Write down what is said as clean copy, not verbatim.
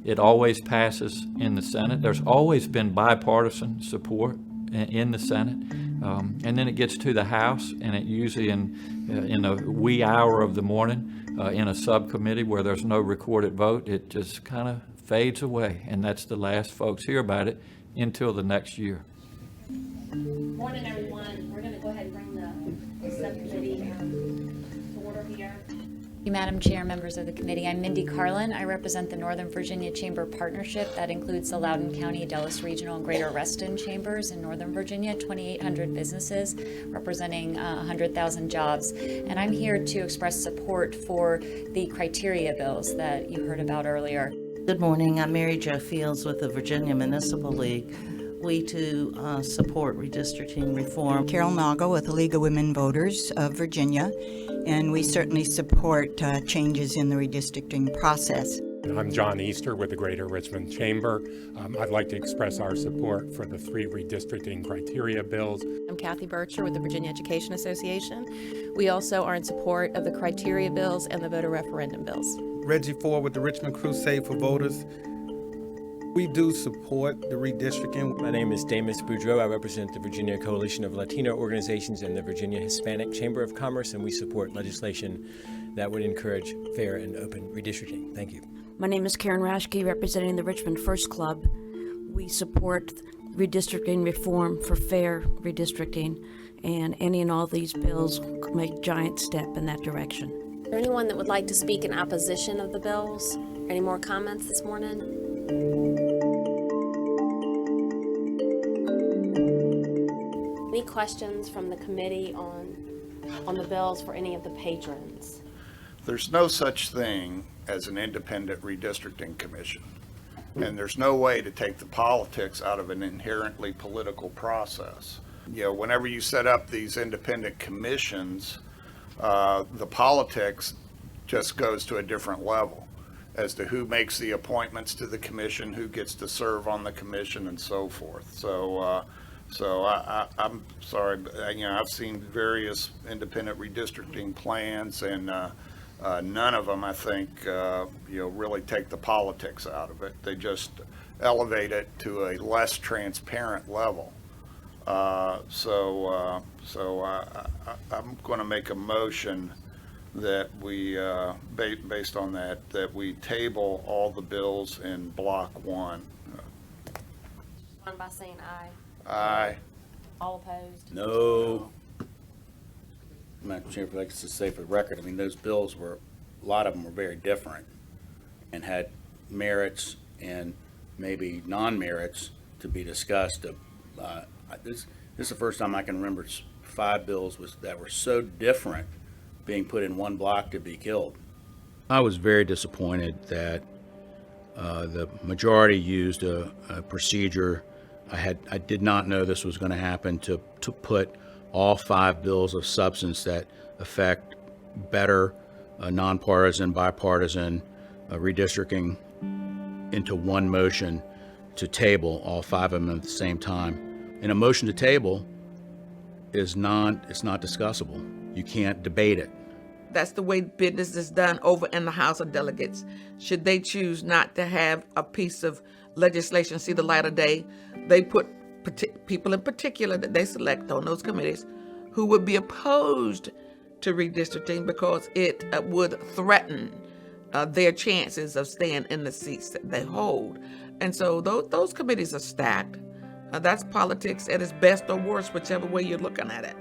It always passes in the Senate. There's always been bipartisan support in the Senate. And then it gets to the House, and it usually in a wee hour of the morning in a subcommittee where there's no recorded vote, it just kind of fades away. And that's the last folks hear about it until the next year. Morning, everyone. We're going to go ahead and bring the subcommittee to order here. Madam Chair, members of the committee, I'm Mindy Carlin. I represent the Northern Virginia Chamber Partnership. That includes the Loudoun County, Dulles Regional, and Greater Reston Chambers in Northern Virginia, 2,800 businesses representing 100,000 jobs. And I'm here to express support for the criteria bills that you heard about earlier. Good morning. I'm Mary Jo Fields with the Virginia Municipal League. We too support redistricting reform. Carol Nago with the League of Women Voters of Virginia, and we certainly support changes in the redistricting process. I'm John Easter with the Greater Richmond Chamber. I'd like to express our support for the 3 redistricting criteria bills. I'm Kathy Bircher with the Virginia Education Association. We also are in support of the criteria bills and the voter referendum bills. Reggie Ford with the Richmond Crusade for Voters. We do support the redistricting. My name is Damus Boudreau. I represent the Virginia Coalition of Latino Organizations and the Virginia Hispanic Chamber of Commerce, and we support legislation that would encourage fair and open redistricting. Thank you. My name is Karen Raschke, representing the Richmond First Club. We support redistricting reform for fair redistricting, and any and all these bills make a giant step in that direction. Is there anyone that would like to speak in opposition of the bills? Any more comments this morning? Any questions from the committee on the bills for any of the patrons? There's no such thing as an independent redistricting commission, and there's no way to take the politics out of an inherently political process. You know, whenever you set up these independent commissions, the politics just goes to a different level as to who makes the appointments to the commission, who gets to serve on the commission, and so forth. So I'm sorry, but, I've seen various independent redistricting plans, and none of them, I think, really take the politics out of it. They just elevate it to a less transparent level. So I'm going to make a motion that we, based on that we table all the bills in block 1. Respond by saying aye. Aye. All opposed? No. Madam Chair, if I'd like to say for the record, I mean, those bills were, a lot of them were very different and had merits and maybe non-merits to be discussed. This is the first time I can remember 5 bills that were so different being put in one block to be killed. I was very disappointed that the majority used a procedure. I did not know this was going to happen, to put all 5 bills of substance that affect better nonpartisan, bipartisan redistricting into one motion, to table all 5 of them at the same time. And a motion to table it's not discussable. You can't debate it. That's the way business is done over in the House of Delegates. Should they choose not to have a piece of legislation see the light of day, they put people in particular that they select on those committees who would be opposed to redistricting because it would threaten their chances of staying in the seats that they hold. And so those committees are stacked. That's politics at its best or worst, whichever way you're looking at it.